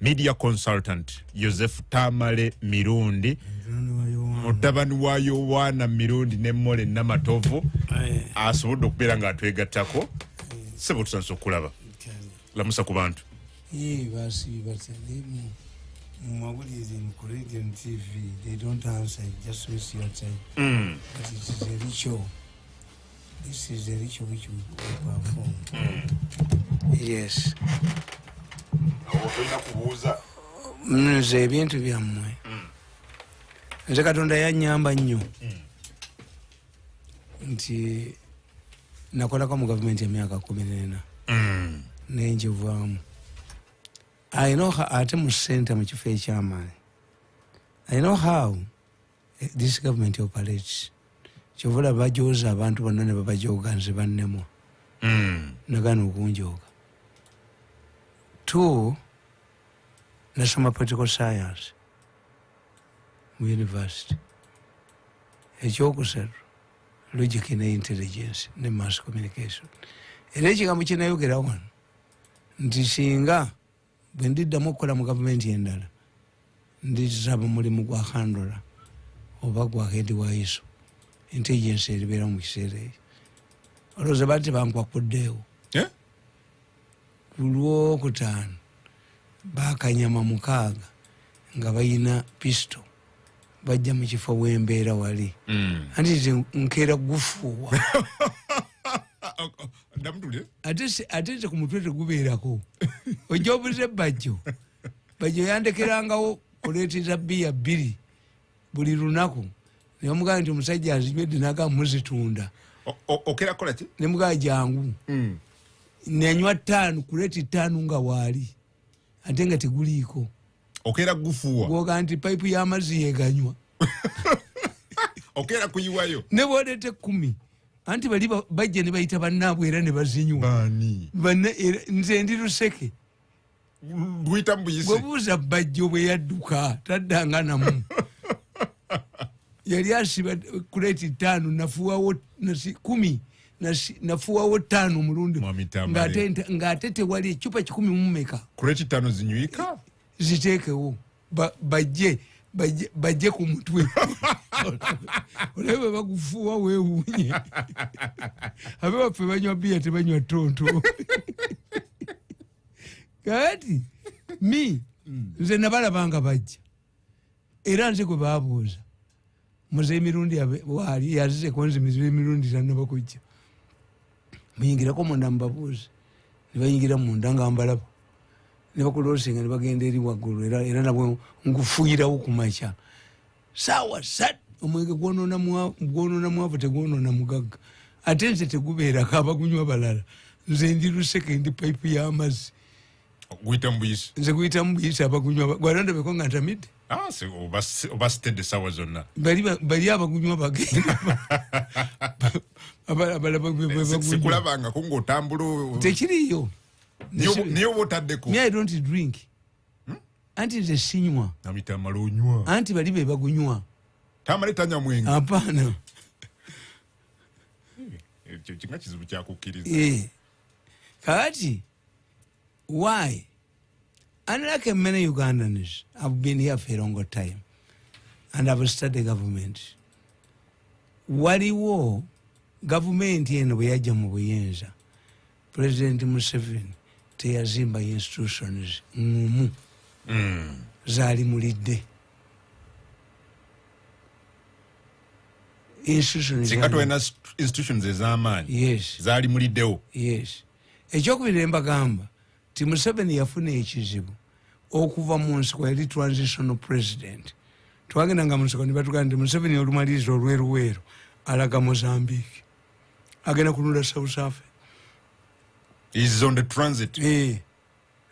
media consultant Joseph Tamale Mirundi mutabani wa Yowana Mirundi ne Mole Namatovu asobodde okubeera nga atwegattako sebo tusanso kulaba lamusa ku bantu basi Mawulize in Korean TV, they don't answer, just waste your time. But it is a ritual. This is a ritual which we perform. Yes. Nze ebintu byammwe. Nze Katonda yannyamba nnyo. Nti nakolako mu government emyaka 14. Nenjivaamu. I know how ate mu center mu kifo ekyamaanyi. I know how this government operates. Kyovula bajooza abantu bonna ne babajooga nze bannemu. Nagana okunjooga. 2, nasoma political science mu university. Ekyokusatu, logic ne intelligence ne mass communication. Era ekigambo kye nayogera wano nti singa bwe ndiddamu okukola mu gavumenti endala ndisaba mulimu gwa handler oba gwa head waiso intelligence eribeera mu kiseera ekyo olowooza bati bankwakuddeewo ku Lwokutaano bakanyama 6 nga bayina pisto bajja mu kifo wembeera wali anti nkeera gufuuwa ate ku mutwe tegubeerako ojja obuze bajjo yandekerangawo kuleeteza bbiya 2 buli lunaku naye omugamba nti omusajja azinywedde nagamba muzitunda ne mugamba jangu nenywa 5 kuleeti 5 nga waali ate nga teguliiko okeera gufuuwa gwoga nti payipu y'amazzi yeganywa okeera kuyiwayo ne boolete 10 anti bali bajja ne bayita bannaabwe era ne bazinywa nze ndi luseke luyita mbuyisi bwebuuza bajjo bwe yadduka taddanga namu yali asiba kuleeti 5 nafuwawo 10 nafuwawo 5 omulundi ng'ate tewali ecupa 10 mumeka kuleeti 5 zinywika ziteekewo bajje ku mutwe olebe bagufuwa weewuunye abe baffe banywa bbiya tebanywa tonto kati nze nabalabanga bajja era nze gwe baabuuza muze emirundi waali yazizeko nzimizibu emirundi tannabakujja muyingirako munda mubabuuze ne bayingira munda nga mbalaba ne bakuloosinga ne bagenda eri waggulu era nabwe ngufuuyirawo ku makya saawa sat omwenge gwonoona mwavu tegwonoona mugagga ate nze tegubeerako abagunywa balala nze ndi luseke ndi payipu y'amazzi guyita mbuyisi nze guyita mbuyisi abagunywa gwanandabeko nga ntamidde oba sitedde sawa zonna bali abagunywa bagenda sikulabangako ng'otambula tekiriyo niye oba otaddeko me I don't drink anti nze sinywa namitambala onywa anti bali be bagunywa tamale tanywa mwenge apaana ekyo kinga kizibu kyakukkiriza kakati why unlike many Ugandans I've been here for a long time and I've studied government waliwo gavumenti eno bwe yajja mu buyinza President Museveni teyazimba institutions ngumu zaali mulidde singa twena institutions ez'amaanyi zaali muliddewo ekyokubiri mbagamba ti Museveni yafuna ekizibu okuva mu nsiko yali transitional president twagendanga mu nsiko ne batugamba nti Museveni olumaliriza olweruweeru alaga Mozambique agenda kunula South Africa is on the transit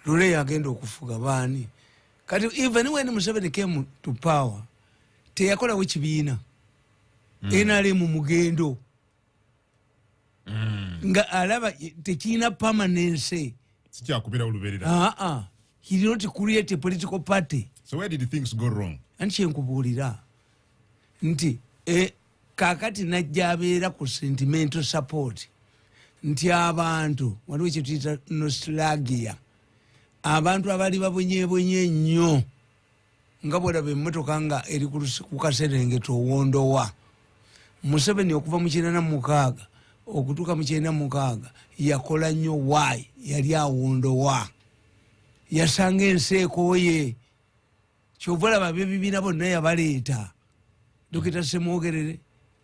lule yagenda okufuga baani kati even when Museveni came to power teyakolawo kibiina NRM mugendo nga alaba tekina permanence sikyakubira oluberera he did not create a political party. So where did things go wrong? Anchi nkubuulira nti kakati najja abeera ku sentimental support nti abantu waliwo kye tuyita nostalgia abantu abali babonyebonye nnyo nga bwolaba emmotoka nga eri ku Kaserengeto Wondowa. Museveni okuva mu 1996 okutuuka mu 1996 yakola nnyo wayi yali awondowa yasanga ensi ekooye kyova olaba abebibiina bonna yabaleeta. Dokita Semwogerere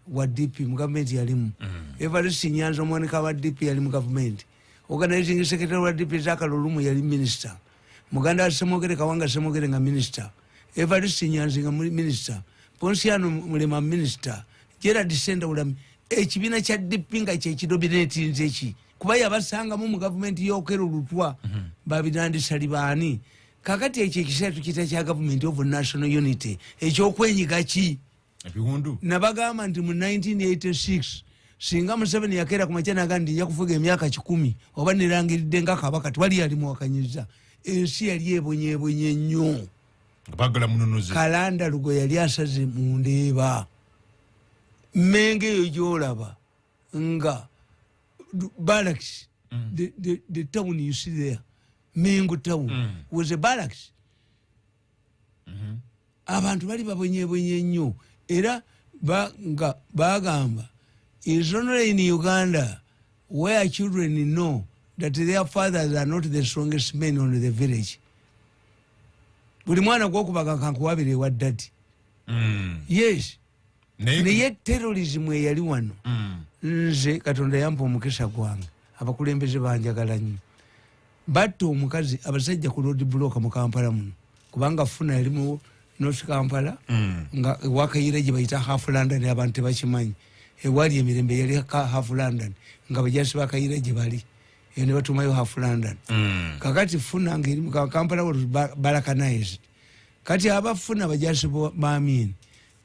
wa DP mu gavumenti yalimu. Evariste Nyanzi omwanika wa DP yali mu gavumenti. Organizing secretary wa DP Zakalolumu yali minister. Muganda wa Semwogere Kawanga Semwogere nga minister. Evariste Nyanzi nga minister. Ponsiano Mulema minister. Gerard Senda Ulami. Ekibiina kya DP nga kyekidominate nzeki. Kuba yabasanga mu gavumenti y'Okero Lutwa babinandisa libaani. Kakati ekyo ekiseera tukiyita kya Government of National Unity ekyokwenyiga ki ebihundu nabagamba nti mu 1986 singa Museveni yakeera ku makya naga ndi nja kufuga emyaka 10 oba nerangiridde nga kabaka twali yali muwakanyiza ensi yali ebonyeebonye nnyo bagala mununuzi Kalanda Lugo yali asaze mu Ndeeba Menge eyo gyolaba nga barracks the town you see there Mengo town was a barracks. Abantu bali babonyebonye nnyo era bagamba is only in Uganda where children know that their fathers are not the strongest men on the village. Buli mwana gwokubaga kankuwabire wa daddy. Yes. Naye terrorism eyali wano. Nze Katonda yampa omukisa gwange abakulembeze banjagala nnyo. Bato omukazi abasajja ku road block mu Kampala muno kubanga funa yali mu North Kampala nga wakayira gye bayita half London abantu bakimanyi ewali emirembe yali half London nga bajasi bakayira gye bali ne batumayo half London. Kakati funa ngeri mu Kampala balakanize kati abafuna bajasi baamin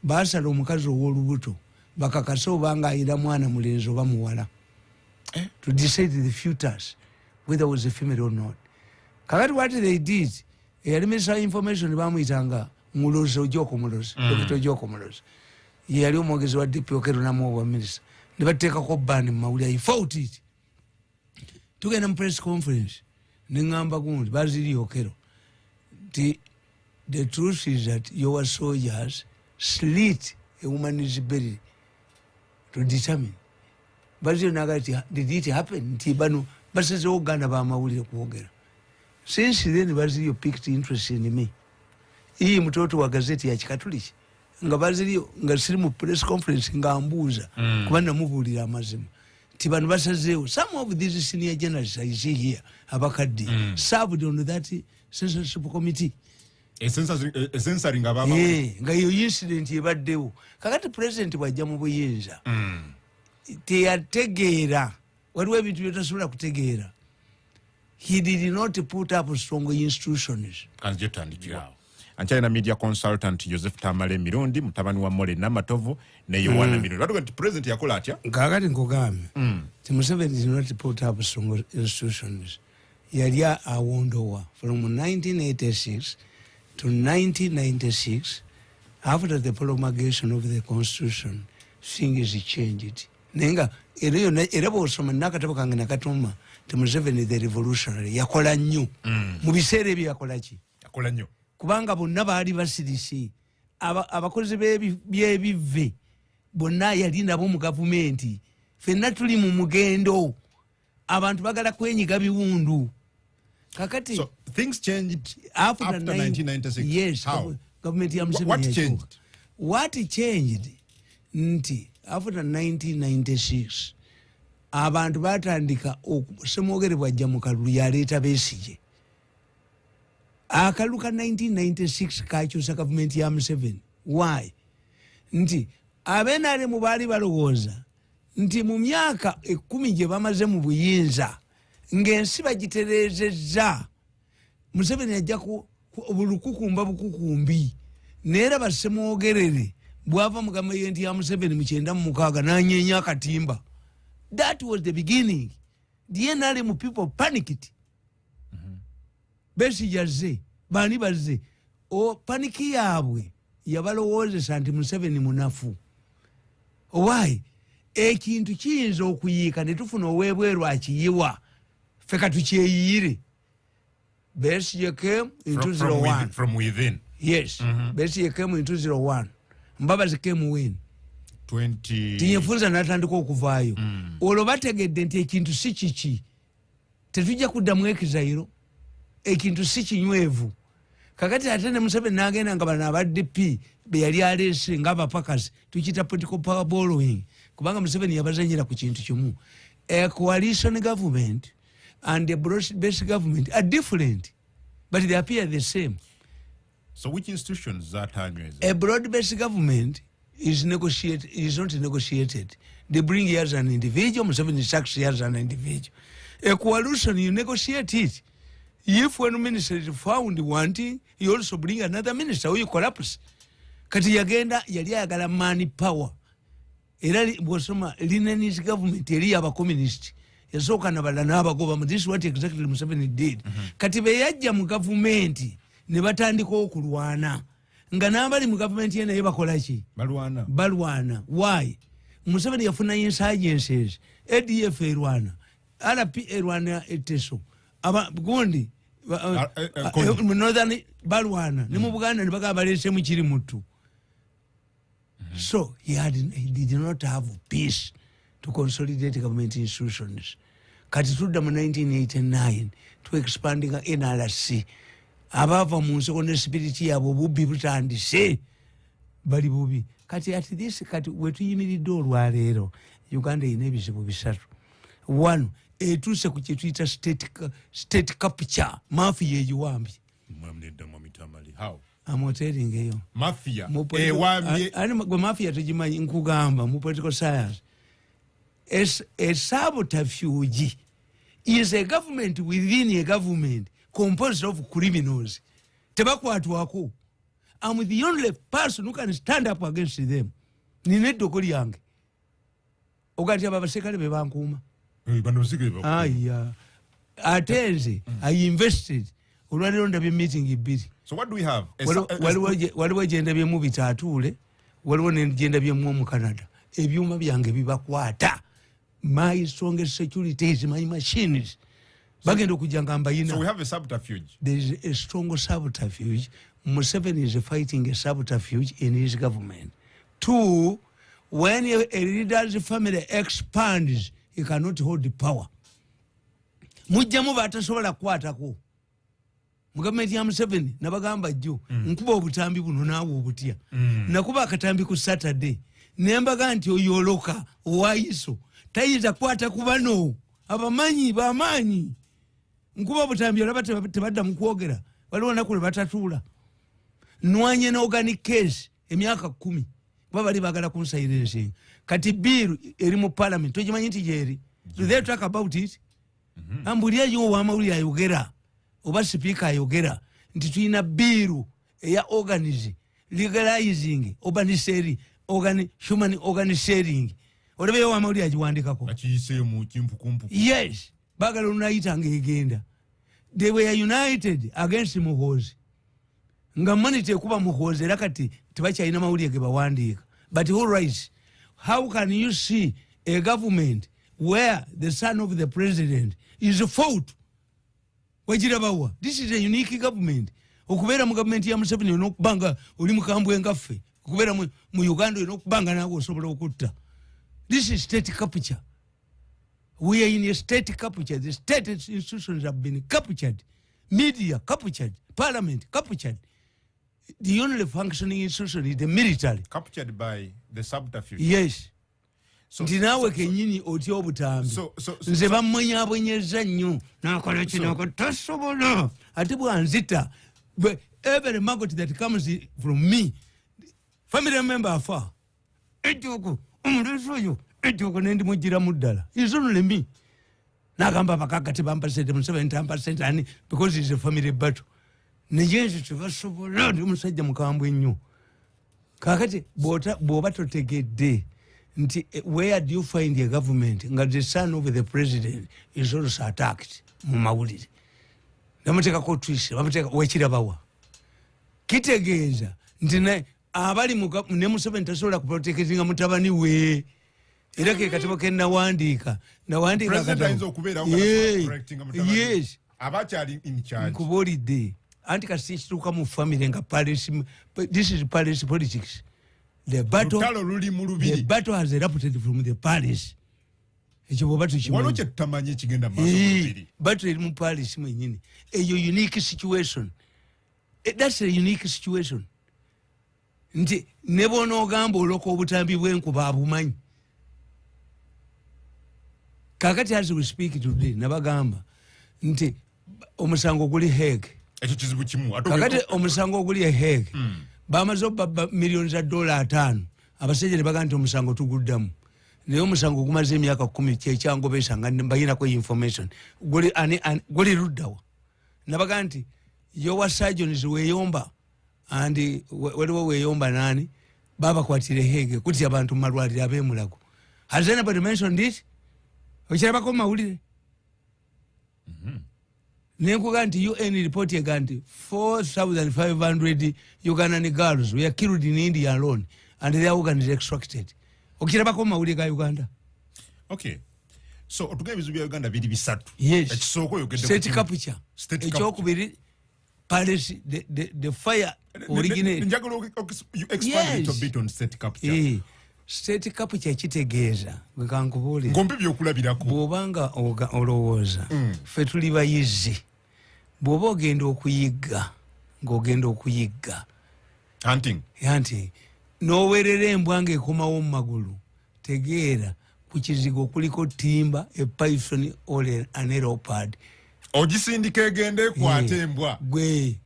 basala omukazi ow'olubuto bakakasa obanga ayira mwana mulenzi oba muwala to decide the futures whether it was a female or not. Kakati what they did, yali minister information bamuyitanga Mulozi Ojoko Mulozi, Dr. Ojoko Mulozi. Yali omwogezi wa DP Okero namu wa minister. Ne bateekako ban mu mawulire, he fought it. Tugenda mu press conference, ne ngamba gundi Bazili Okero. The truth is that your soldiers slit a woman's belly to determine. Bazili nagati, did it happen? Tibanu basaze Uganda bamawulire kuogera. Since then Bazili picked interest in me. Hii mtoto wa gazeti ya Chikatuliki nga Bazili nga siri mu press conference nga ambuza kubanda mubulira amazima. Tibanu basazeewo. Some of these senior generals I see here abakadde served on that censorship committee. Censoring ababa. Nga yo incident yebaddewo. Kakati president bwajja mu buyinza. Teyategeera. Waliwo ebintu byetasobola kutegeera. He did not put up strong institutions. Anchina media consultant Joseph Tamale Mirundi mutabani wa Mole Namatovu ne Yohana Mirundi. Batuga nti president yakola atya? Kakati nkogambe. Museveni did not put up strong institutions. Yali awondowa from 1986 to 1996 after the promulgation of the constitution things changed. Nenga era bw'osoma nakatabo kange nakatuma ti Museveni the revolutionary yakola nnyo mu biseera ebyo yakola ki? Yakola nnyo kubanga bonna baali basirisi abakozi b'ebivve bonna yali nabo mu gavumenti ffenna tuli mu mugendo abantu bagala kwenyiga biwundu. Kakati so things changed after 1996. Yes. How? Government ya Museveni What changed? What changed nti after 1996 abantu batandika Semwogere bwajja mu kalulu yaleeta Besigye. Akalu ka 1996 kakyusa government ya Museveni. Why? Nti abenale mu baali balowooza nti mu myaka 10 gye bamaze mu buyinza ng'ensi bagitereezezza Museveni ajja ku bulukukumba bukukumbi neera Semwogerere bwava mu gavumenti ya Museveni mu 96 n'anyeenya akatimba. That was the beginning. The NRM people panicked. Besigye azze bani bazze o paniki yaabwe yabalowoozesa nti Museveni munafu. Why? Ekintu kiyinza okuyiika ne tufuna oweebweru akiyiwa ffe katukyeyiyire. Besigye came in 201. From within. Yes. Besigye came in 201. Mbabazi came when? 20. Tinyefunza natandika okuvaayo. Olwo bategedde nti ekintu si kiki. Tetujja kuddamu ekizairo. Ekintu si kinywevu. Kakati ate ne Museveni n'agenda nga bano aba DP be yali aleese ng'abapakasi tukiyita political power borrowing. Kubanga Museveni yabazanyira ku kintu kimu. A coalition government and a broad-based government are different, but they appear the same. So which institutions that are? A broad-based government is not negotiated. They bring you as an individual, Museveni sacks you as an individual. A coalition, you negotiate it. If one minister is found wanting, you also bring another minister or you collapse. Kati yagenda yali agala money power. Era bwosoma Leninist government eri aba communist. Yasoka na bala naba government. This is what exactly Museveni did. Kati be yajja mu government ne batandika okulwana. Nga nabali mu government yena yeba kolaki? Balwana. Why? Museveni yafuna insurgencies. ADF erwana. RP erwana eteso. Aba gundi northern balwana. Ne mu Buganda ne baga balese mu kiri mutu. So he did not have peace to consolidate government institutions. Kati tudda mu 1989 to expanding NRC. Abava mu nsoko ne spirit yabo bubbi butandise bali bubi. Kati at this kati wetuyimiridde olwaleero Uganda ine ebizibu bisatu. One, etuse ku kyetuyita state capture mafia eyiwambye. How? I'm telling you. Mafia. Gwe mafia tegimanyi nkugamba mu political science. A sabotage is a government within a government composed of criminals. Tebakwatwako. I'm the only person who can stand up against them. Nine dokoli yange. Ogati ababasekale be bankuma. Aya. Atenze. I invested. Olwaliro ndabye meeting ibiri. So what do we have? Waliwo agenda byemu bitatuule, waliwo n'agenda byemu mu Canada. Ebyuma byange bibakwata. My strongest security is my machines. Bagenda okujanga mbayina. So we have a subterfuge. There is a strong subterfuge. Museveni is fighting a subterfuge in his government. Two, when a leader's family expands, he cannot hold the power. Mujjamu batasobola kwatako. Mu government ya Museveni nabagamba jjo nkuba obutambi buno naawe obutya. Nakuba akatambi ku Saturday. Nembaga nti oyoloka owaiso. Tayiza kwata kubano. Abamanyi bamanyi. Nkuba obutambi olaba tebadda mu kwogera. Waliwo nakule batatuula. Nwanye na organic case emyaka 10. Baba bali bagala kunsayirense. Kati bill eri mu parliament togimanyi nti jeri. Do they talk about it? Ambulia yo wamawuli ayogera. Oba speaker ayogera nti tuyina biru eya legalizing urbanisering human organizing. Olebe wa mawuli ajiwandikako. Akiyise mu kimpukumpu. Yes. Bagala unayita ngegenda. They were united against Muhoozi. Nga manite kuba Muhoozi era kati tebakyalina mawuli ge bawandika. But all right. How can you see a government where the son of the president is fought? Wajirabawa. This is a unique government. Okubera mu government ya Museveni n'okubanga oli mukambwe ngaffe. Okubera mu Uganda n'okubanga nawe osobola okutta. This is state capture. We are in a state capture. The state institutions have been captured. Media captured. Parliament captured. The only functioning institution is the military. Captured by the subterfuge. Yes. Ndinawe kenyini otya obutambi. Nze bamwenyabwenyeza nnyo. Nakola kino ko tasobola. Ate bwanzita. Every maggot that comes from me, family member afa. Ejoko, omuleso yo. Ejoko nendi mujira muddala. It's only me. Nagamba bakakati bampasete mu 70% ani because it's a family battle. Neyenzi tubasobola ndi musajja mukambwe nnyo. Kakati bw'oba totegedde. Where do you find a government nga the son of the president is also attacked mu mawulire? Namuteka ko twise bamuteka wekirabawa. Kitegeeza nti abali ne Museveni tasobola kuprotectinga mutabani we. Era ke katabo ke nawandika kata. President ayinza okubeera nga protectinga mutabani. Yes. abakyali in charge nkubuulidde anti kasi kituuka mu family nga palace, this is palace politics. The battle has erupted from the palace. Ekyo bwoba tukimanyi. Waliwo kye tutamanyi ekigenda mu maaso mu lubiri. Battle eri mu palace mwennyini. Eyo unique situation. That's a unique situation. Nti ne bw'onoogamba oloka obutambi bw'enkuba abumanyi. Kakati as we speak today nabagamba nti omusango guli Hague. Ekyo kizibu kimu. Kakati omusango guli Hague. Bamaze obba millions za $5. Abasajja ne bagamba nti omusango tuguddamu. Naye omusango gumaze emyaka 10 kyekyangobeesa nga bayinako information. Guli luddawa. Nabagamba nti your surgeons weeyomba and waliwo weeyomba nani babakwatire Hague kuti abantu mu malwaliro ab'emulago. Has anybody mentioned it? Okirabako mu mawulire? Nenkuga nti UN report ega nti 4,500 Ugandan girls were killed in India alone and their organs extracted. Okirabako mu mawulire ga Uganda? Okay. So otuga ebizibu bya Uganda biri bisatu. Yes. Ekisooka oyogedde state capture. Ekyokubiri palace the fire originated. You expand a little bit on state capture. State capture kitegeeza wekankubuulira. Ngombe byokulabirako. Bw'obanga olowooza ffe tuli bayizi. Bw'oba ogenda okuyigga ng'ogenda okuyigga. Hunting. N'oweerera embwa ng'ekomawo mu magulu. Tegeera ku kizigo kuliko timba, a python or an leopard. Ogisindika egenda ekwata embwa. Gwe.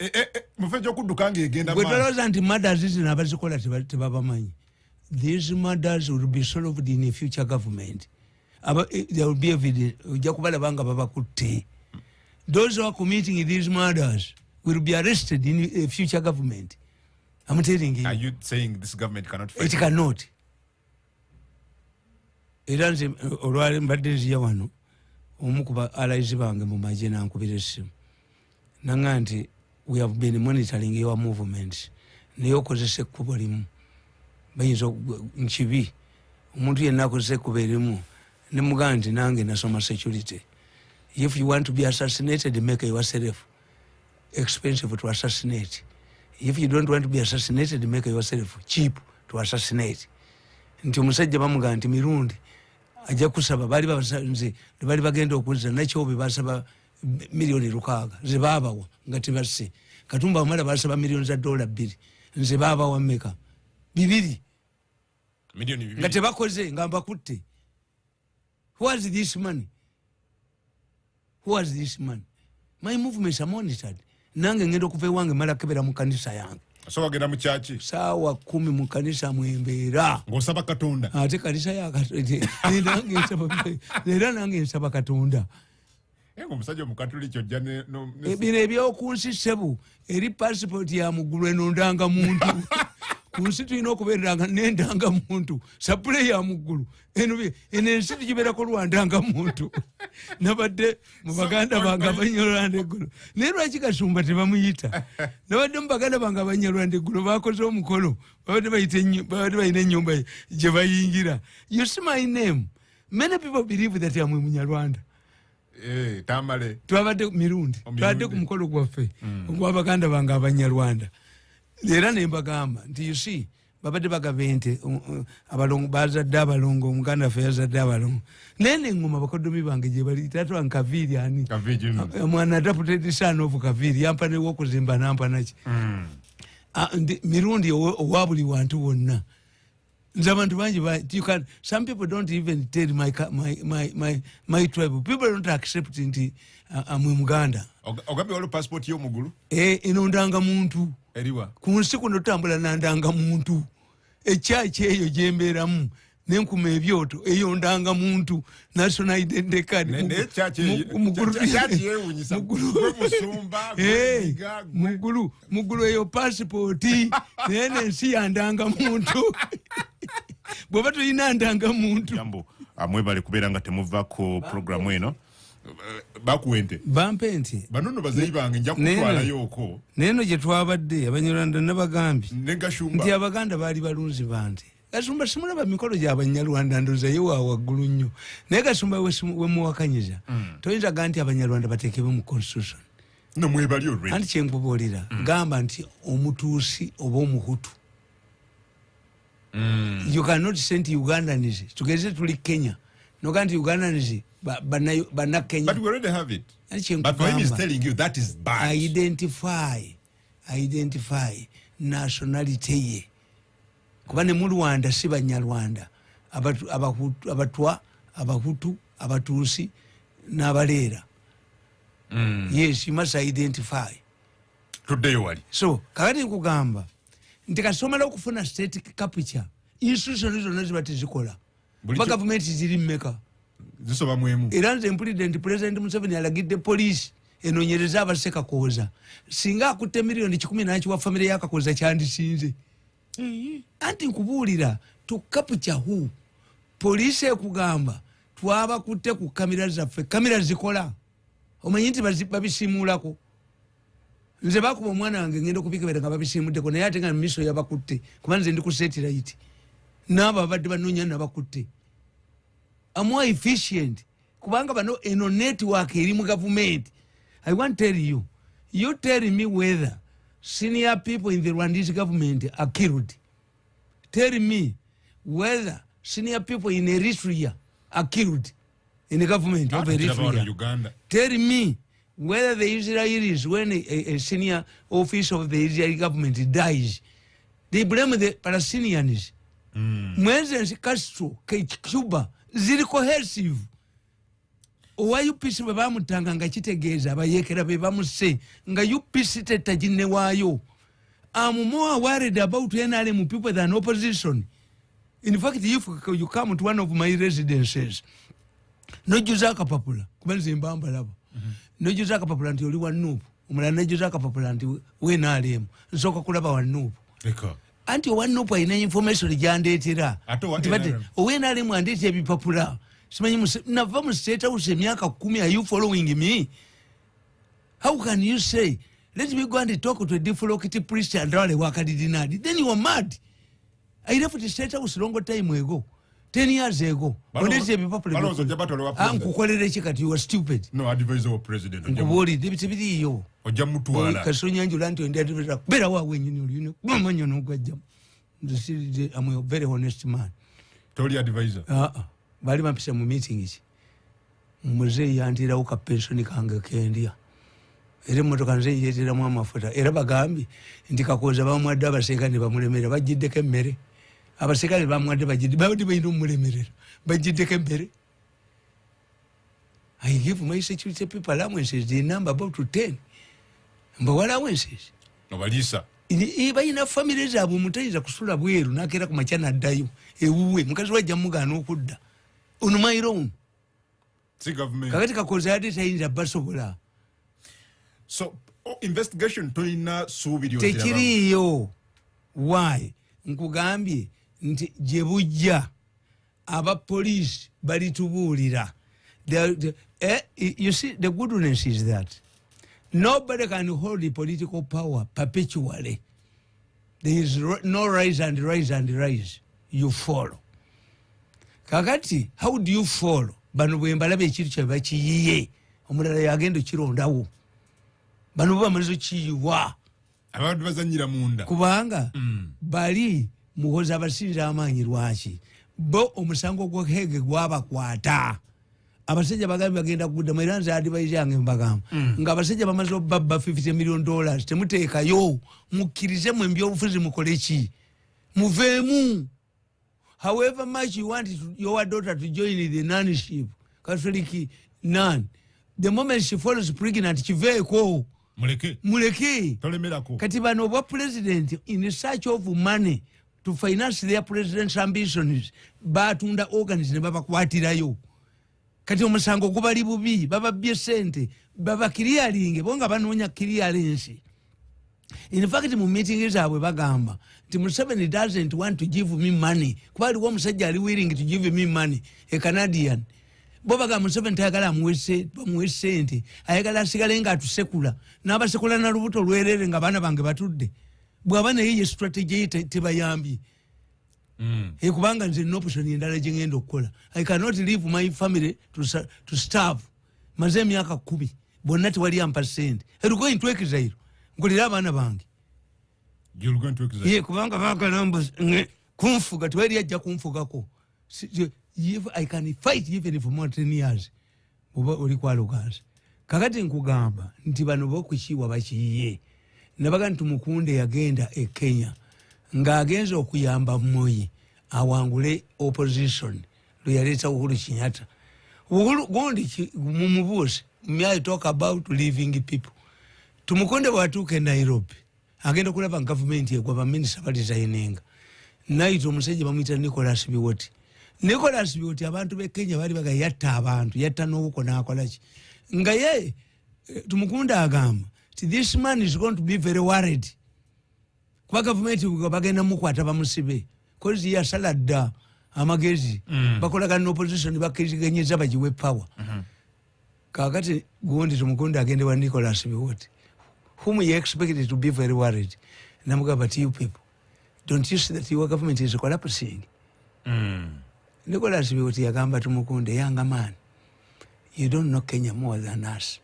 Mufejo okudduka ng'egenda maaso. Gwe tolowooza nti murders zino abazikola tebabamanyi. These murders will be solved in a future government. There will be evidence. Jakubalabanga babakutte. Those who are committing these murders will be arrested in a future government. I'm telling you. Are you saying this government cannot fight? It cannot. Era nze olwali mbadde nzija wano omu ku allies bange mu magye nankubira essimu nanga nti we have been monitoring your movements naye okozesa ekkubo limu bayinza nkibi omuntu yenna akozesa ekkubo erimu ne mugamba nti nange nasoma security. If you want to be assassinated, make yourself expensive to assassinate. If you don't want to be assassinated, make yourself cheap to assassinate. Nti omusajja bamugamba nti mirundi ajja kusaba bali basanze bali bagenda okuzza nakyobe basaba milioni 600 ze babawa nga tebasse Katumba amala basaba milioni za $2 nze babawa mmeka 2 milioni 2 nga tebakoze nga mbakutte. Who has this money? Who has this money? My movements are monitored. Nange ngendo kuve wange mala kebera mu kanisa yange. So wagenda mu church. Sawa 10 mu kanisa mwembeera. Ngosaba Katonda. Ate kanisa ya Katonda. Nange nsaba Katonda. Omusajja mu Katoliki ojjane no. Bino ebyokunsi sebu eri passport ya mugulu enondanga muntu. Kunsi tulina okubeeranga nendanga muntu sapule ya muggulu enensi tugibeerako lwandanga muntu nabadde mu baganda bange abanyalwanda eggulu naye lwaki Kasumba tebamuyita nabadde mu baganda bange abanyalwanda eggulu bakoze omukolo babadde balina ennyumba gye bayingira. You see my name. Many people believe that I'm Munyarwanda. Tamale twabadde mirundi twabadde ku mukolo gwaffe ogw'abaganda bange abanyalwanda. Era ne mbagamba nti you see babadde bagabente abalongo bazadde abalongo omuganda ffe yazadde abalongo nene engoma bakodomi bange gye bali tatwa nkaviri ani mwana deputy son of Kaviri yampa ne wokuzimba nampa naki mirundi owa buli wantu wonna nze abantu bangi you can some people don't even tell my tribe. People don't accept nti amwe muganda ogambye waliwo passport y'omugulu enondanga muntu eriwa kunsi kuno tambula nandanga muntu ekyaki eyo gyembeeramu nenkuma ebyoto eyondanga muntu national identity card mugulu eyo passport naye nensi yandanga muntu bw'oba tulina ndanga muntu jambo amwebale kubeera nga temuvaako programu eno bakuwente bampe nti banono bazeyi bange nja kutwalayooko neno gye twabadde abanyarwanda nabagambye Negashumba nti abaganda baali balunzi bante Kasumba simulaba mikolo gy'Abanyarwanda ndoza yo waggulu nnyo. Naye Kasumba we muwakanyiza. Toyinza ganti Abanyarwanda bateekebwe mu constitution. No mwebali already. Anti kyenkubuulira gamba nti omutuusi oba omuhutu. You cannot send Ugandans. Tugeze tuli Kenya. No ganti Ugandans bana Kenya. But we already have it. But for him is telling you that is bad. Identify nationality ye. Kuba ne mu Rwanda si Banyarwanda. Abatwa, Abahutu, Abatusi, n'Abaleera. Yes, you must identify. Today wali. So, kakati nkugamba nti kasomera okufuna state capture. Institutions zonna zibadde zikola. Ba government ziri mmeka. Zisoba mwemu. Era nze President Museveni alagidde police enonyereza abaseka koza. Singa akutte milioni 10 wa family ya Kakoza kyandisinze. Anti nkubuulira to capture who? Police ekugamba twaba kutte ku kamera zaffe. Kamera zikola. Omanyi nti babisimulako. Nze bakuba omwana wange ngenda okubikebera nga babisimuddeko naye ate nga miso yabakutte kuba nze ndi ku satellite n'abo abadde banoonya nabakutte. I'm more efficient kubanga bano eno network eri mu government. I want to tell you, you tell me whether senior people in the Rwandese government are killed. Tell me whether senior people in Eritrea are killed in the government of Eritrea. Uganda. Tell me whether the Israelis, when a senior officer of the Israeli government dies, they blame the Palestinians. Mwenze Castro, Cuba, ziri cohesive. Owa UPC bwe bamutanga nga kitegeeza abayekera be bamuse nga UPC tetagine waayo. I'm more worried about NRM people than opposition. In fact, if you come to one of my residences, no Juzaka Papula, kubanze mbamba labo. No Juzaka Papula nti oli wa Nuupu. Omulala ne Juzaka Papula nti we NRM. Nsooka kulaba wa Nuupu. Eka. Anti wa Nuupu alina information gyandeetera. Owe NRM andeetera ebipapula. Simanyi nava mu State House emyaka 10. Are you following me? How can you say, let me go and talk to a deflocated priest and all the wakadidinadi? Then you are mad. I left the State House long time ago. 10 years ago. You were stupid. No, advisor of president. Nkubuli, debiti yo. Ojamutuala. Kasonyanju lanti ndi advisor. Bera wa wenyu you know. I'm a very honest man. Toli advisor. Bali bampisa mu meetings. Muzeeyi yantirawo ka pensioni kange kendya. Era emmotoka nze yeeteramu amafuta. Era bagambye nti Kakoza bamwadde abaseka ne bamulemerera bagiddeko emmere. Abaseka ne bamwadde bagidde bawudde bayina omulemerera. Bagiddeko emmere. I give my security people allowances, the number about to 10. Mbawa allowances. Nobalisa. Balina family zaabwe mutayiza kusula bweru nakeera ku makya n'addayo. Ewuwe mukazi wajja mugaana okudda. On my own. See government. Kakati Kakoza yadde tayinza basobola. So investigation toina suubiri tekiriyo. Why? Nkugambye nti gye bujja aba police balitubuulira. You see, the goodness is that nobody can hold the political power perpetually. There is no rise and rise and rise. You fall. Kakati, how do you fall? Bano bwembalabe ekintu kye bakiyiye. Omulala yagenda kirondawo. Bano bamalizo kiyiwa. Abantu bazanyira munda. Kubanga bali muhoza abasinza amaanyi lwaki. Bo omusango gwa Hege gwabakwata. Abasajja bagambi bagenda kugudda mairanze advice yange mbagamba. Nga abasajja bamaze obabba $50 million. Temuteekayo. Mukkirize mu ebyobufuzi mukole ki. Muveemu. However much you want your daughter to join the nunship, Catholic nun, the moment she falls pregnant, chiveeko. Muleke. Katiba no president in search of money to finance their president's ambitions, batunda organs ne babakwatirayo. Kati omusango gubali bubi, bababbye sente, babakirialinge, bonga banoonya clearance. In fact, mu meeting zaabwe bagamba nti Museveni doesn't want to give me money. Kwali wa musajja ali willing to give me money, a Canadian. Bo bagamba Museveni tayagala bamuwe sente, ayagala asigale nga atusekula. N'abasekula na lubuto lwerere nga baana bange batudde. Bw'aba naye ye strategy tebayambi. Kubanga nze no option endala gye ngenda okukola. I cannot leave my family to starve. Maze emyaka 10 bonna tewali ampa sente. Going to ekizairo ngulira abaana bange. You're going to ekizairo? Kubanga bakalamba kunfuga tewali ajja kunfugako. If I can fight even for more 10 years. Oba oli kwalukazi. Kakati nkugamba nti bano bokukiwa bakiye. Nabaga ntumukunde yagenda e Kenya. Ng'agenza okuyamba Moi awangule opposition luyaleta Uhuru Kenyatta. Uhuru gondi mumubuzi I talk about living people. Tumukunde watuke Nairobi. Agenda kulaba government ye government sabali zainenga. Naito omusajja bamuyita Nicholas Biwott. Nicholas Biwott abantu be Kenya bali baga yatta abantu yatta n'obuko n'akolaki. Nga ye Tumukunde agamba this man is going to be very worried. Kwa government bagenda mukwata bamusibe cause ya salada amagezi bakola no opposition bakizigenyeza bajiwe power. Kakati gundi Tumukunde agende wa Nicholas Biwott whom you expected to be very worried. Namuga, but you people, don't you see that your government is collapsing? Nicholas Biwott yagamba Tumukunde, young man, you don't know Kenya more than us.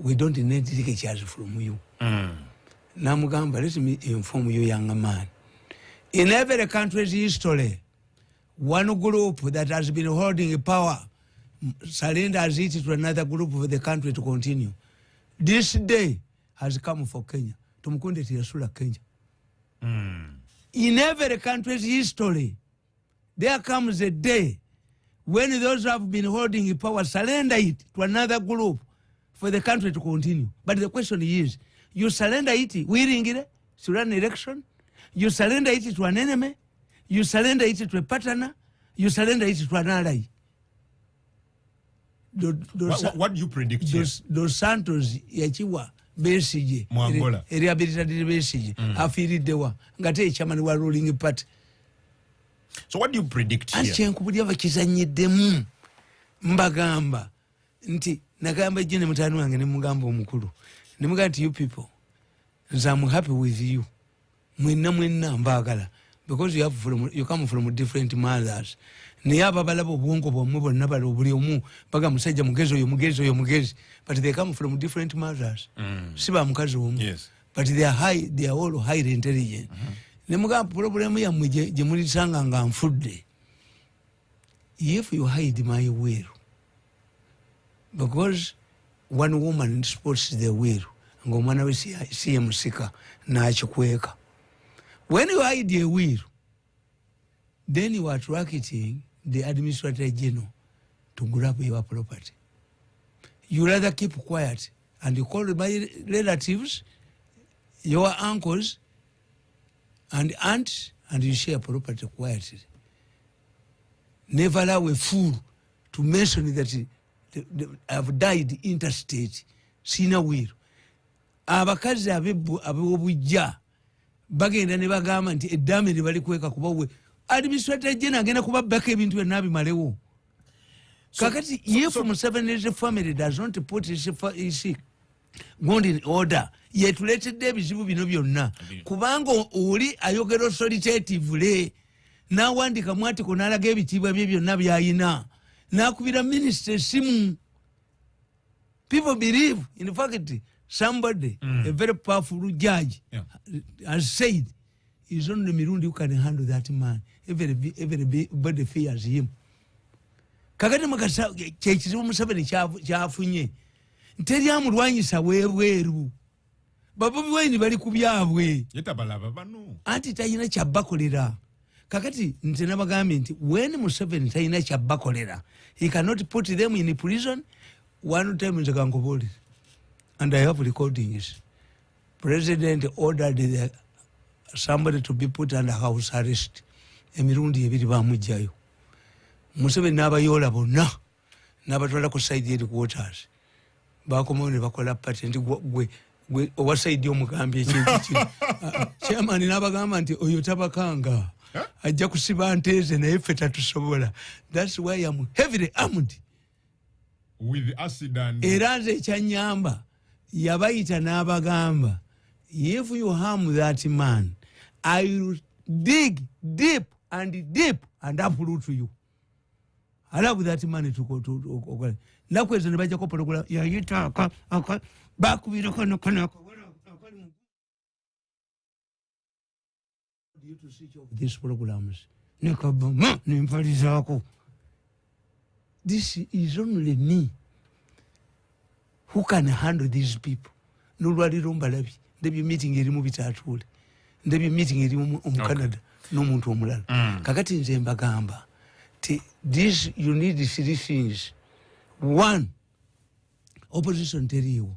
We don't need lectures from you. Namugamba, let me inform you, young man. In every country's history, one group that has been holding power surrenders it to another group for the country to continue. This day has come for Kenya. Tumukunde tiyasula Kenya. In every country's history, there comes a day when those who have been holding power surrender it to another group for the country to continue. But the question is, you surrender it willingly to run an election? You surrender it to an enemy? You surrender it to a partner? You surrender it to an ally? What do you predict here? Dos Santos yachiwa Besigye rehabilitated Besigye afiriddewa ngate chairman wa ruling party. So what do you predict here? Anche nkubulya bakizanyiddemu mbagamba nti nagamba jene mutano wange ne mugamba omukulu ne mugamba nti you people I'm happy with you mwenna mbagala because you come from different mothers. Naye ababalaba obwongo bwomwe bonna bali obuli omu baga musajja mugezi oyo mugezi but they come from different mothers. Siba mukazi omu. Yes. But they are all highly intelligent. Ne mugamba problem yammwe gye mulisanga nga nfudde. If you hide my will, because one woman supports the will, ng'omwana we si musika n'akikweka. When you hide a will, then you are attracting the administrator general to grab your property. You rather keep quiet and you call my relatives, your uncles and aunts, and you share property quietly. Never allow a fool to mention that I have died interstate. Sina will. Abakazi abobujja bagenda ne bagamba nti eddame ne bali kweka kuba we administrator general agenda kuba baka ebintu byonna bimalewo. Kakati if Museveni's family does not put his going in order, yetuletedde ebizibu bino byonna kubanga oli ayogera authoritatively n'awandika mwatiko n'alaga ebitiibwa bye byonna by'ayina n'akubira minister simu. People believe, in fact, somebody, a very powerful judge, has said, it's only Mirundi who can handle that man. Everybody fears him. Kakati makasa chechizibu Museveni chafunye. Nteri amulwanyisa weru. Babobi Wine bali kubyabwe. Yetabalaba bano. Anti tayina kyabakolera. Kakati nze nabagambe nti when Museveni tayina kyabakolera, he cannot put them in prison. One time in the Gangoboli, and I have recordings. President ordered somebody to be put under house arrest. Emirundi ebiri bamujayo. Museveni n'abayola bonna n'abatwala ku side headquarters. Bakomawo ne bakola party nti gwe owa side y'omugambi ekintu kino. Chairman n'abagamba nti oyo tabakanga. Ajja kusiba nteeze naye ffe tatusobola. That's why I'm heavily armed. With acid and era nze ekyanyamba yabayita n'abagamba if you harm that man I will dig deep and uproot you. Allow that money to go to Lakweza nebaja ko program ya yita aka bakubira kono due to switch off these programs. Nekabama nimpalizako. This is only me who can handle these people. Nobody rumbalabi. They be meeting erimu bitatule. They be meeting erimu Canada. No muntu omulala. Kakati nze mbagamba. This you need 3 things. 1, opposition teriwo.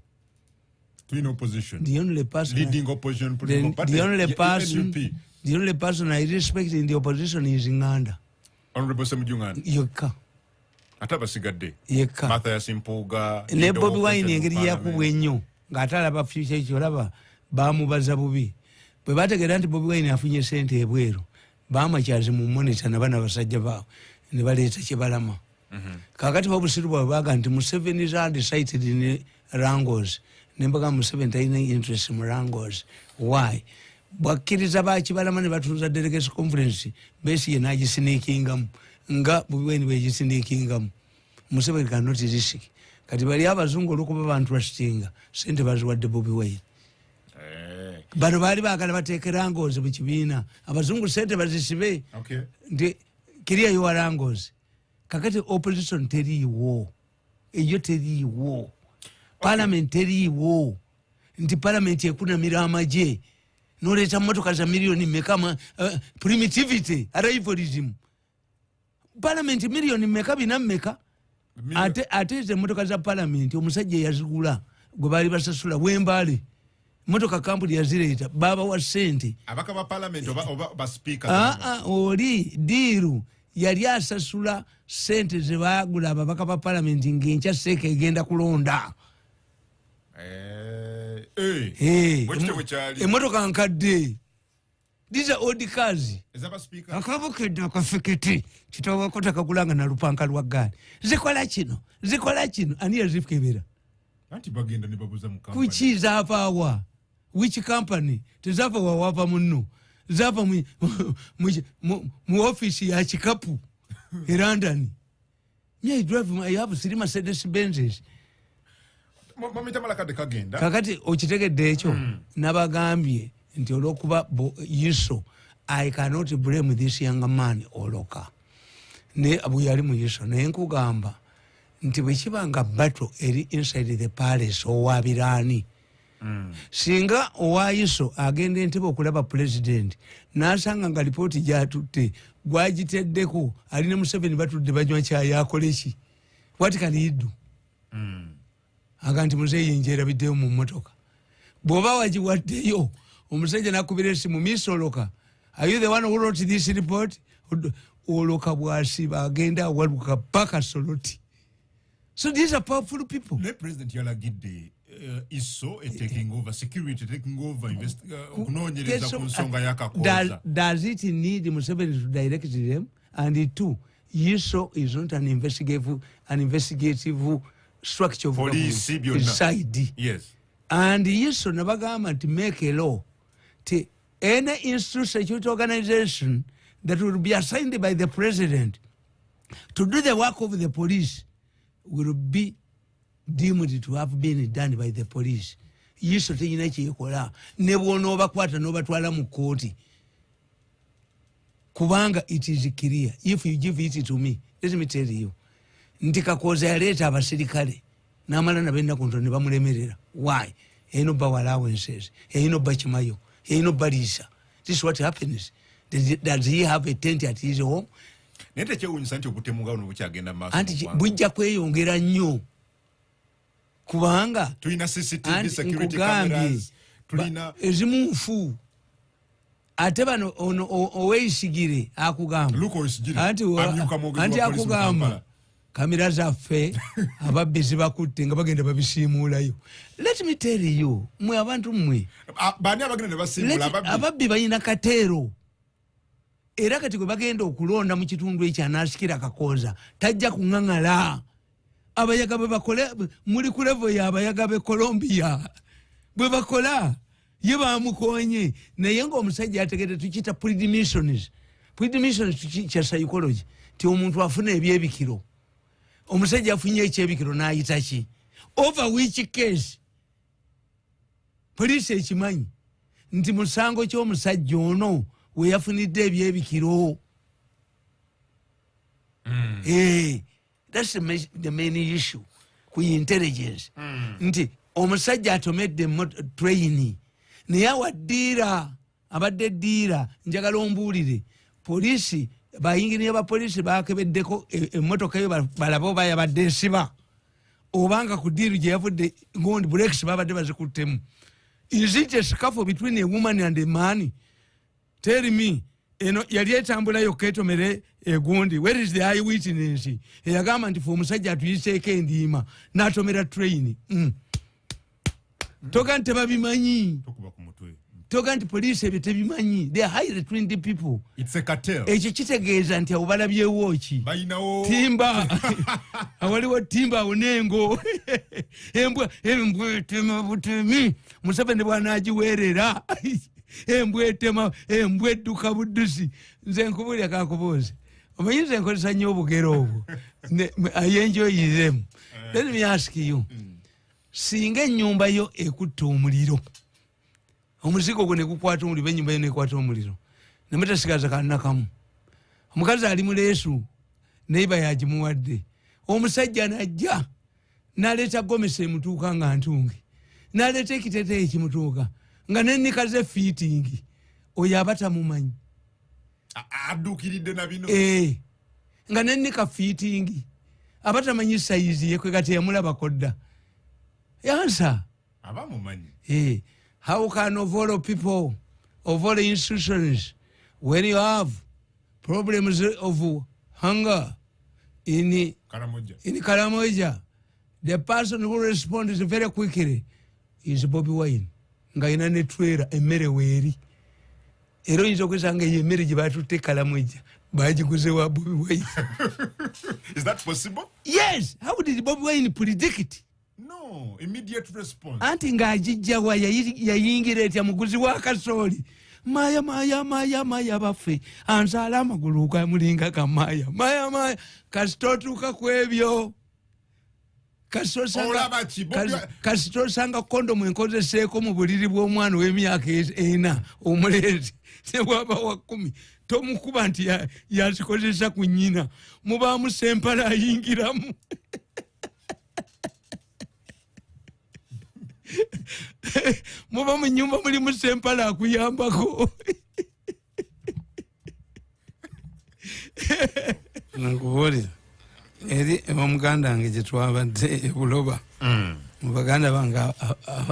Twin opposition. The only person leading opposition political party. The only person I respect in the opposition is Nganda. Honorable Semujunganda. Yeka. Atabasigadde. Yeka. Mathias Mpuuga. Ne Bobi Wine engeri yakubwa ennyo ng'atalaba future ekyo olaba baamubaza bubi. Bwe bategeera nti Bobi Wine afunye ssente ebweru baamacyazi mu monitor n'abaana basajja baabwe ne baleeta kyebalama. Kakati babusiru bwabwe baaga nti Museveni is undecided in Rangos. Nembaga Museveni talina interest mu Rangos. Why? Bwakkiriza bakibalama ne batunza delegates conference Besigye n'agisiniikingamu nga Bobi Wine bwegisiniikingamu. Museveni cannot risk. Kati bali abazungu olwokuba bantu trustinga ssente baziwadde Bobi Wine. Bano baali baagala bateeke Rangos mu kibiina. Abazungu ssente bazisibe. Nti kiriya yowa Rangos. Kakati opposition teriiwo. Eyo teriiwo. Parliament teriiwo. Nti parliament ekunamira amagye. Noleeta motoka za milioni meka primitivity, arrivalism. Parliament milioni meka binameka. Ate ze motoka za parliament omusajja yazigula gwe baali basasula Wembale. Motoka kampuni yazireeta baba wa ssente. Abaka ba parliament oba speaker. Oli diiru yali asasula ssente ze baagula ababaka ba parliament ng'enkya Seeka egenda kulonda. Emotoka nkadde. These are old cars. Akabukedde akafekete kitawakota kagulanga na lupanka lwa ggaali. Zikola kino ani yazifukebera. Anti bagenda ne babuza mu company. Kuki zaapaawa? Which company? Tezava wawapa munno. Zava mu office ya Chikapu in London. Yeah, I have 3 Mercedes Benzes. Kakati okitegedde ekyo nabagambye nti olwokuba Yiso, I cannot blame this young man Oloka. Ne abu yali mu Yiso naye nkugamba nti bwe kibanga battle eri inside the palace owabirani. Singa owa Yiso agenda entebe okulaba president n'asanga nga lipooti gyatutte gwagiteddeko ali ne Museveni batudde banywa kyayi akole ki? What can he do? Aganti muzeyi njerabiddeyo mu mmotoka. Bw'oba wagiwaddeyo omusajja n'akubira essimu Miss Oloka, are you the one who wrote this report? Oloka bw'asiba agenda awaluka paka Soloti. So these are powerful people. The president yalagidde Iso taking over security, taking over kunoonyereza ku nsonga y'akakoza. Does it need Museveni to direct them? And 2, Iso is not an investigative structure of police side. Yes. And Iso nabagamba to make a law to any institute security organization that will be assigned by the president to do the work of the police will be deemed to have been done by the police. Yiso tenyina kyekola ne bw'onooba kwata n'obatwala mu kooti kubanga it is clear. If you give it to me, let me tell you, nti Kakooza yaleeta abasirikale n'amala nabenda ku ntono ne bamulemerera. Why? Yayina obba allowances, yayina obba kimayo, yayina obba liisa. This is what happens. Does he have a tent at his home? Naye tekyewuunyisa nti obutemuga buno bukyagenda maaso. Anti bujja kweyongera nnyo. Kubanga tulina CCTV security cameras, tulina ezimufu. Ate bano Oweyesigire akugamba. Anti akugamba kamera zaffe ababbi zibakutte nga bagenda babisiimuulayo. Let me tell you, mwe abantu mmwe. Bani abagenda ne basiimula ababbi? Ababbi balina kateero. Era kati gwe bagenda okulonda mu kitundu ekyo anaasikira Kakooza tajja kuŋŋaŋala. Abayaga bwe bakole muli ku level y'abayaga b'e Colombia bwe bakola ye bamukonye naye ng'omusajja ategedde tukiyita predmissions kya psychology ti omuntu afuna ebyebikiro omusajja afunye ekyebikiro n'ayita ki over which case poliisi ekimanyi nti musango ky'omusajja ono we yafunidde ebyebikiro. That's the main issue ku intelligence. Nti omusajja atomedde train naye awaddiira abadde ddiira njagala ombuulire poliisi bayinginiya ba poliisi bakebeddeko emmotoka yo balaba oba yabadde esiba obanga ku ddiiru gye yavudde ngondi breaks babadde bazikuttemu. Is it a scuffle between a woman and a man? Tell me. Yali etambula yokka etomere egundi. Where is the eyewitness? Eyagamba nti fe omusajja atuyiseeko endiima n'atomera train. Toga nti tebabimanyi. Toga nti poliisi ebyo tebimanyi. They are highly trained people. It's a cartel. Ekyo kitegeeza nti abo balabyewo ki? Bayinawo. Timba. Awaliwo timba awo n'engo. Embwa etema butemi. Museveni bw'anaagiweerera. Embwa etema, embwa edduka buddusi. Nze nkubulya kakubuuze. Omanyi nze nkozesa nnyo obugero obwo. I enjoy them. Let me ask you. Singa ennyumba yo ekutta omuliro. Omuzigo gwo ne gukwata omuliro, ennyumba yo nekwata omuliro. Ne mutasigaza kanna kamu. Omukazi ali mu leesu, neiba yagimuwadde. Omusajja najja n'aleeta gomesi emutuuka nga ntunge. N'aleeta ekiteeteeyi kimutuuka nga n'ennikaze fiitingi. Oyo aba tamumanyi. Adduukiridde na bino. Nga n'ennika fiitingi. Aba tamanyi sayizi ye kwe kati yamulabako dda. Answer. Aba mumanyi. How can of all people, of all institutions, when you have problems of hunger in Karamoja, the person who responds very quickly is Bobby Wine. Nga ina netwera emmere weeri. Era oyinza okwesanga eyo emmere gye batutte Karamoja bagiguze wa Bobby Wine. Is that possible? Yes. How did Bobby Wine predict it? No, immediate response. Anti ng'agijjawa yayingira etya muguzi wa kasooli. Maya baffe. Ansaala amagulu gamulinga ga maya. Maya. Kasitotuuka ku ebyo. Kasitosanga kondomu enkozeseeko mu buliri bw'omwana w'emyaka 4 omulenzi. Ne bw'aba wa 10. Tomukuba nti yazikozesa ku nnyina. Mubaamu sempala ayingiramu. Muba mu nyumba mulimu sempala akuyambako. Nakubulira eri omuganda wange gye twabadde ebuloba mu baganda bange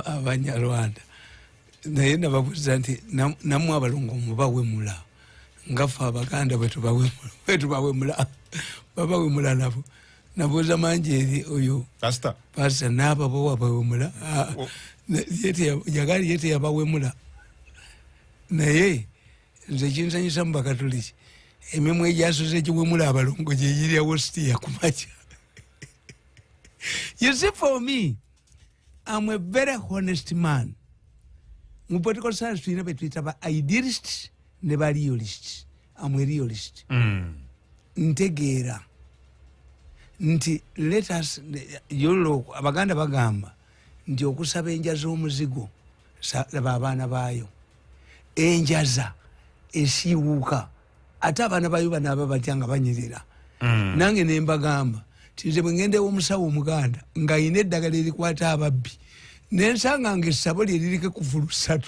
abanyarwanda naye nababuuza nti nammwe abalongo mubawemula nga ffe abaganda bwe tubawemula babawemula nabo. Nabuuza Manjeeri oyo pasita n'abo bo wabawemula yagali yete yabawemula naye nze kinsanyusa mu bakatoliki emimwe egyasoze egiwemula abalongo gye yirya wositiya ku makya. You see, for me, I'm a very honest man. Mu political science tulina be tuyita ba idealists ne ba realists. I'm a realist. Ntegeera nti let us yolo abaganda bagamba nti okusaba enjaza omuzigo laba abaana baayo enjaza esiiwuuka ate abaana baayo banaaba batya nga banyirira. Nange ne mbagamba nti bwe ngendewo omusawo omuganda ng'ayina eddagala erikwata ababbi nensanga nga essabo lye liriko kuvulu 3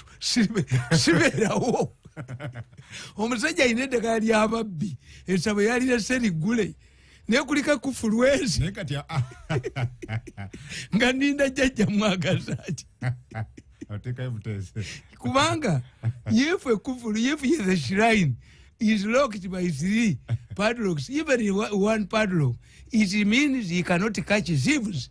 sibeerawo. Omusajja ayina eddagala ly'ababbi essabo yalina serigule naye kuliko kufulwezi nga ninda jjajja mwagaza ati kubanga yefu ekufulu yefu ye the shrine is locked by 3 padlocks. Even one padlock, it means he cannot catch thieves.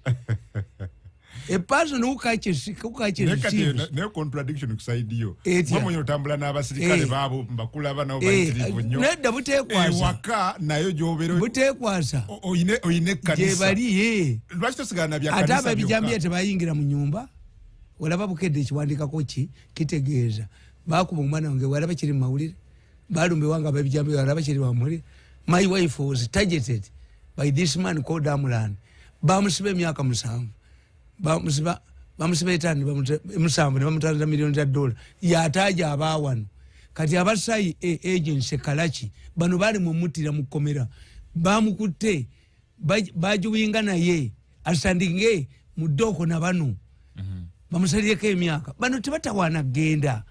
A person who catches thieves. No contradiction kuside you. Mama yotambula n'abasirikale baabo mbakulaba nabo bayitirivu nnyo. Nedda buteekwasa. Waka nayo gy'obeera. Buteekwasa. Oyine kanisa. Gye bali Lwaki tosigala na bya kanisa byokka. Ate ababijambiya tebayingira mu nyumba. walaba bukedde ekiwandikako ki kitegeeza bakuba omwana wange walaba kiri mawulire balumbe wanga babijambe walaba kiri mawulire. My wife was targeted by this man called Amran. Bamusiba emyaka 7 bamusiba etani bamusambu ne bamutanda millions of dollars yataja abawano kati abasayi agency Kalachi bano bali mumutira mukomera bamukutte bajuwinga naye asandinge mudoko na bano bamusaliyeko emyaka bano tebatawana genda.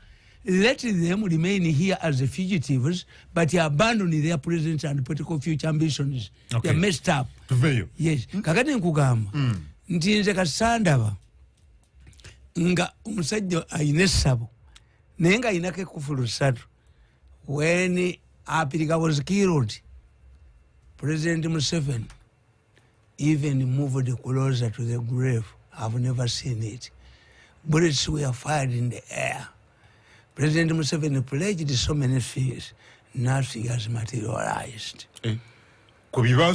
Let them remain here as fugitives, but abandon their present and political future ambitions. Okay. They are messed up. Yes. Kakati nkugamba. Nti nze kasandaba nga omusajja ayina essabo naye nga ayinako ekufulu 3. When Apirika was killed, President Museveni even moved closer to the grave. I've never seen it. Bullets were fired in the air. President Museveni pledged so many things. Nothing has materialized. Even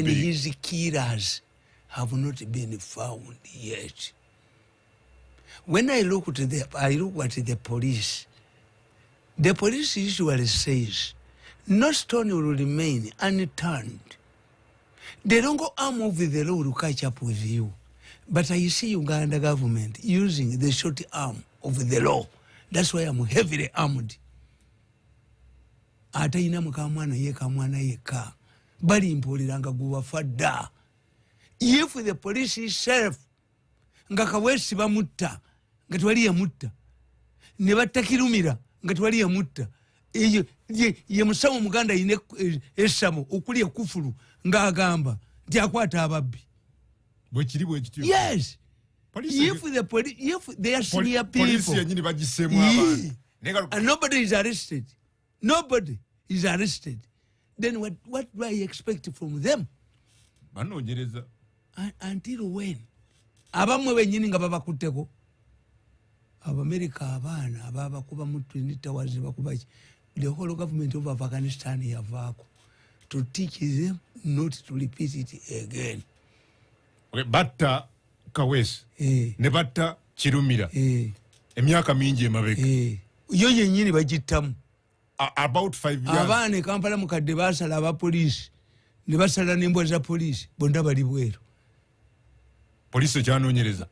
his killers have not been found yet. When I look at the police usually says, no stone will remain unturned. The longer arm of the law will catch up with you. But I see Uganda government using the short arm of the law. That's why I'm heavily armed. Ata ina mkamwana yeka. Bali impoliranga guwa fada. If the police itself, nga kawesi ba mutta, nga tuwali ya mutta. Nebatakirumira, nga tuwali ya mutta. Ye musamu muganda ine esamo, ukuli ya kufuru, nga agamba. Ndi akwata ababi. Yes. If they are senior people, and nobody is arrested, then what do I expect from them? Until when? Abamwe benyini nga babakuteko. America abana ababakuba mu 20 towers bakubachi. The whole government of Afghanistan yavako to teach them not to repeat it again. Okay, batta Kawes. Ne batta Kirumira. Emyaka mingi emabeka. Yo yenyini bagitamu. About 5 years. Abane Kampala mukadde basala aba police. Ne basala n'embwa za police. Bonda bali bweru. Police kyanonyereza.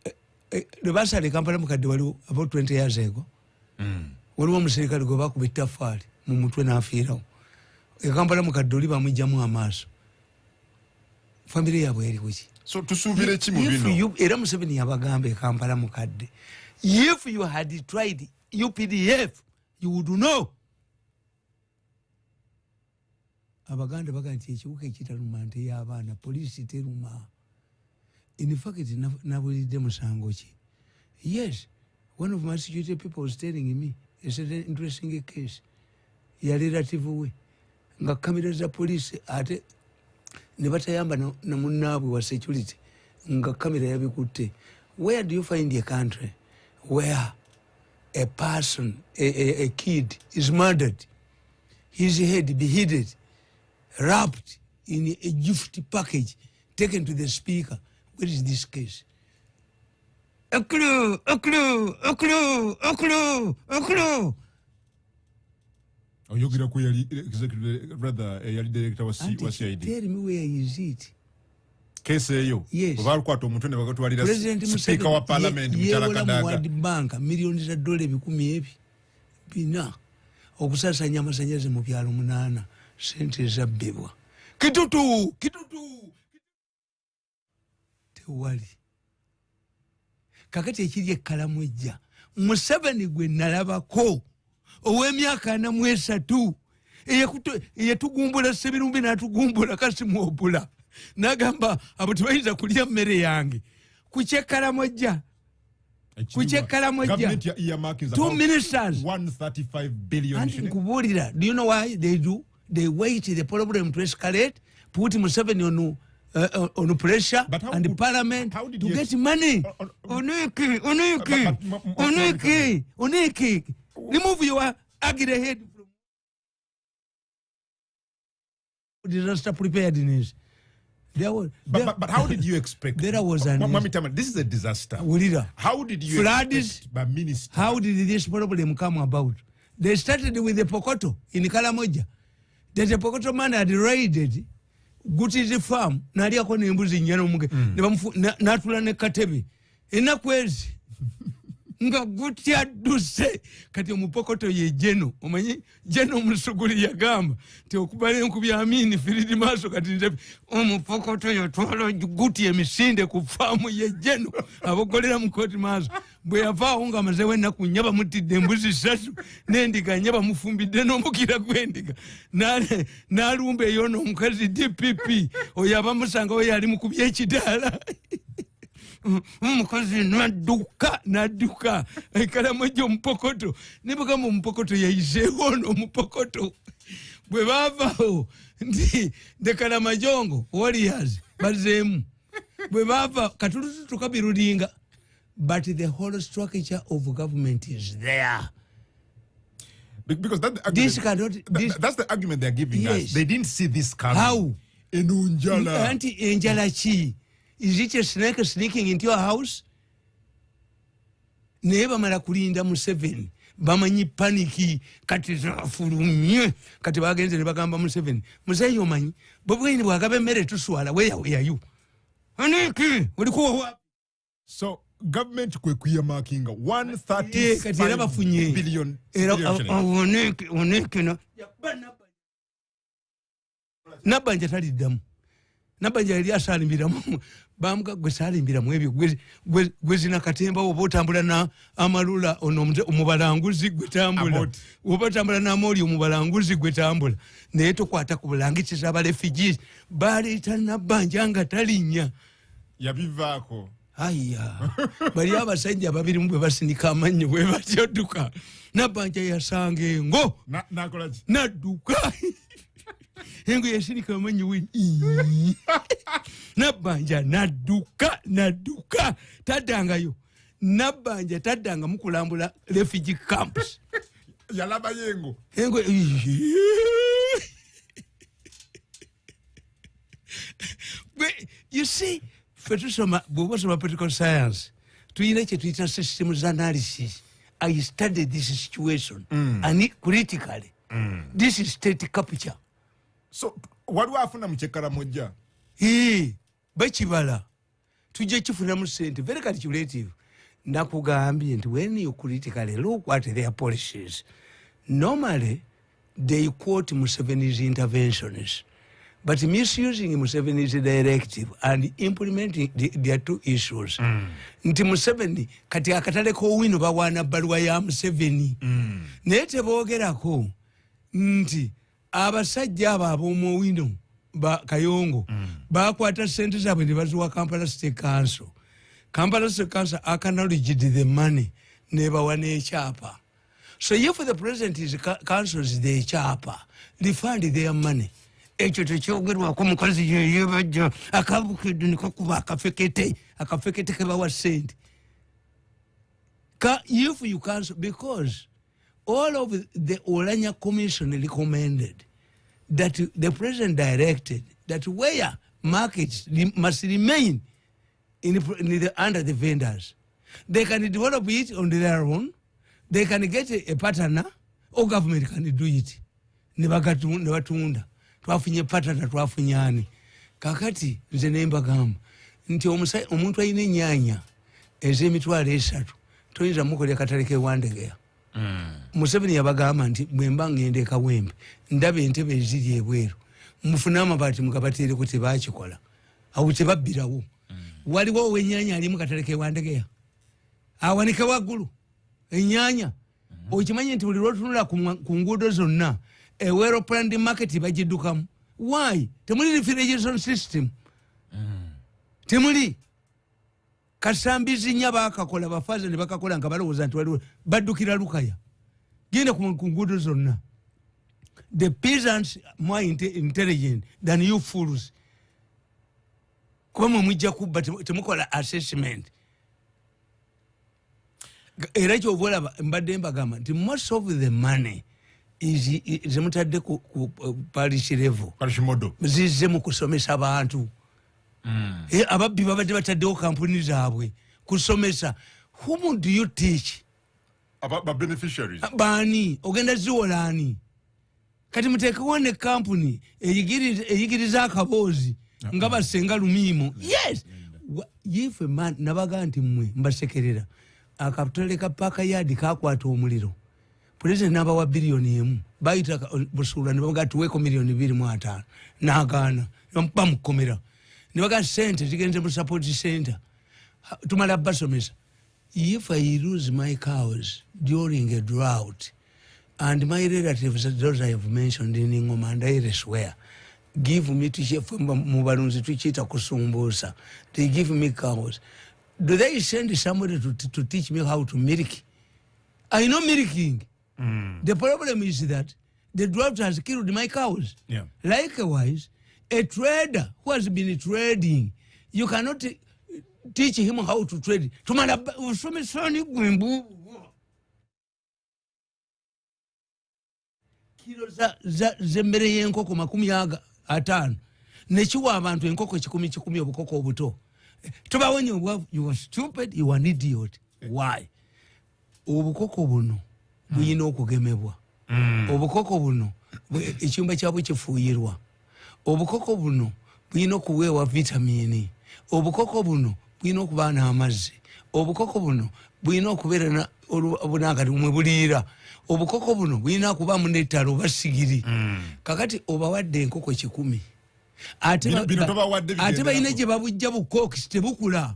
Ne basala Kampala mukadde waliwo about 20 years ago. Waliwo omuserikale gwe bakuba ettaffaali mu mutwe n'afiirawo. Kampala mukadde oli bamugyamu amaaso. Family yabwe eri kuki? So tusubire ki mu bino? Era Museveni yabagambe Kampala mukadde. If you had tried UPDF, you would know. Abaganda baga nti ekiwuka ekitaluma nte y'abaana poliisi teruma. In fact, nabulidde musango ki? Yes, one of my security people was telling me it's an interesting case. Ya relative we nga kamera za police ate ne batayamba na munnaabwe wa security nga kamera yabikutte. Where do you find a country where a person, a kid is murdered, his head beheaded, wrapped in a gift package, taken to the speaker? Where is this case? A clue. Oyogira ku yali executive brother yali director wa CID. Tell me where is it? Case eyo. Yes. Babakwata omuntu ne bagatwalira speaker wa parliament Mukyalakadaga. World Bank millions of dollars bikumi ebi. Bina okusasanya amasanyaze mu byalo 8 sente zabbibwa. Kitutu. Tewali. Kakati ekiri ekkalamu ejja. Museveni gwe nalabako. Ow'emyaka 43 eyatugumbula Sebirumbi n'atugumbula Kasimuobula n'agamba abo tebayinza kulya mmere yange kukyekkalamojja government ya earmark is 2 ministers 135 billion and kubuulira. Do you know why they do? They wait the problem to escalate, put Museveni on pressure and the parliament to get money. Oniki. Remove your ugly head from disaster preparedness. But how did you expect? There was This is a disaster. How did you expect by minister? How did this problem come about? They started with the Pokoto in Kalamoja. The Pokoto man had raided Guti's farm, Nadia Konembuzi Yanomuke, Natula ne Katebi. Ina kwezi. Nga Gutia do say, Kati Mupokoto ye Jeno, Omani, Jeno Musuguri Yagam, Teokubari Kubiamini, Filidi Maso, Katin, Mupokoto, your twelve Guti, and Missinde, Kufamu ye Jeno, Avokolam Kotimas, Boyava Unga Mazewena, Kunyaba Muti, Dembuzi Sasu, Nendika, Nyaba Mufumbi, Deno Mukira Gwendika, Narumbe Yono, Mkazi DPP, or Yavamusango Yarimukubi Dala. Mkazi naduka Kalamoja Mpokoto nipo kama Mpokoto ya Isehono Mpokoto bwe bavao ndi de Kalamajongo warriors bazemu bwe bava katulutu tukabirudinga, but the whole structure of government is there. Because that's the argument they're giving us. They didn't see this coming. How? Enunjala. Anti-Enjala chi. Is it a snake sneaking into your house? Neba marakulinda Museveni. Bamanyi paniki kati fulumye kati bagenze ne bagamba Museveni. Musayi omanyi bobweni bwagabe mere tuswala where are you? Aniki ulikuwa. So government kwe kuyamakinga 130 billion. Oneke no. Nabanja tali damu. Nabanja yali asalimbira bamuka gwesalimbira mwebyo gwezina katemba obotambula na amalula ono omubalanguzi gwetambula obotambula na moli omubalanguzi gwetambula naye tokwata ku bulangitiza aba refugees baleeta Nabanja nga talinya yabivaako. Aya bali abasajja babiri mubwe basinika amannyo bwe batyoduka Nabanja yasanga engo nakolaji nadduka Engo yasinika amanyi we Nabanja naduka tadangayo Nabanja tadanga mukulambula refugee camps yalaba yengo you see fetusoma bwosoma political science tuyina kye tuyita systems analysis. I studied this situation and critically this is state capture. So waliwo afuna mukyekala mujja bakibala tujja kifuna mu sente very calculative. Nakugambye nti when you critically look at their policies, normally they quote Museveni's interventions, but misusing Museveni's directive and implementing their two issues. Nti Museveni kati akatale ko wino bawana baluwa ya Museveni naye teboogerako nti abasajja ab'omu wino ba Kayongo bakwata sente zaabwe ne baziwa Kampala State Council. Kampala State Council acknowledged the money ne bawa n'ekyapa. So if the president is councils the chapa, refund their money. Ekyo tekyogerwako mukazi ye bajja akabukidde nikakuba akafekete ke bawa sente. If you cancel, because all of the Olanya Commission recommended that the president directed that where markets must remain under the vendors, they can develop it on their own, they can get a partner, or government can do it. Nebatunda twafunye partner twafunyani kakati nze nemba gamba nti omuntu ayina ennyanya ez'emitwalo 3 toyinza mukolera katale k'ewandegea. Museveni yabagamba nti bwemba ngenda e Kawempe ndaba entebe eziri ebweru mufune amabaati mugabateereko tebakikola awo tebabbirawo. Waliwo ow'ennyanya ali mu katale k'ewandegea awanika waggulu ennyanya okimanyi nti buli lwotunula ku nguudo zonna ewero planned market bagiddukamu. Why? Temuli refrigeration system. Temuli kasambizi nya bakakola bafaza ne bakakola nga balowooza nti waliwo baddukira Lukaya. Genda ku nguudo zonna. The peasants more intelligent than you fools. Kuba mujja kubba temukola assessment. Era kyobola mbadde mbagamba nti most of the money is mutadde ku parish level. Parish model. Zize mu kusomesa abantu. ababbi babadde bataddewo kampuni zaabwe kusomesa. Whom do you teach? About the beneficiaries. Bani ogenda ziwolani kati mutekewo ne kampuni eyigiriza akabozi nga basenga lumiimo. Yes, yife man nabaga nti mmwe mbasekerera akatole ka paka yadi kakwata omuliro president naba wa billioni emu bayita busula ne baga tuweko milioni 2.5 nagaana bamukomera ne baga sente zigenze mu support center tumala basomesa. If I lose my cows during a drought and my relatives, those I have mentioned in Ngoma and elsewhere, give me to chef Mubarunzi to Chita Kusumbosa, they give me cows. Do they send somebody to teach me how to milk? I know milking. The problem is that the drought has killed my cows. Yeah. Likewise, a trader who has been trading, you cannot teach him how to trade. Tumala usomesani gwimbu. Kilo za mbere y'enkoko 50 nekiwa abantu enkoko 10 obukoko obuto. Tubawenye obwavu, you are stupid, you are an idiot. Why? Obukoko buno buyina okugemebwa. Obukoko buno ekyumba kyabwe kifuuyirwa. Obukoko buno buyina okuweebwa vitamini. Obukoko buno buyina okuba n'amazzi. Obukoko buno buyina okubeera na obunakati mwe buliira. Obukoko buno buyina kuba mu nettalo basigiri. Kakati obawadde enkoko 10. Ate bayina gye babujja bukokisi tebukula.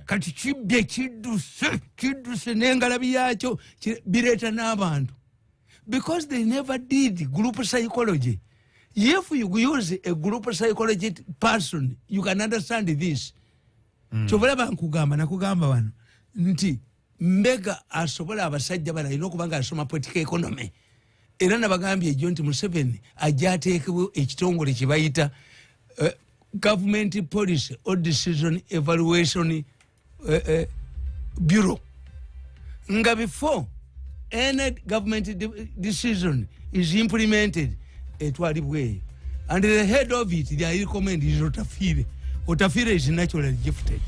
Kati kibye kidduse n'engalabi yakyo bireeta n'abantu. Because they never did group psychology. If you use a group psychology person, you can understand this. Chobola nakugamba wano nti mbega asobola abasajja balina okuba nga asoma political economy. Era nabagambye John Museveni ajja ateekebwe ekitongole kye bayita government policy or decision evaluation bureau. Nga before any government decision is implemented, etwalibwe, and the head of it, they recommend is Otafire. Otafire is naturally gifted.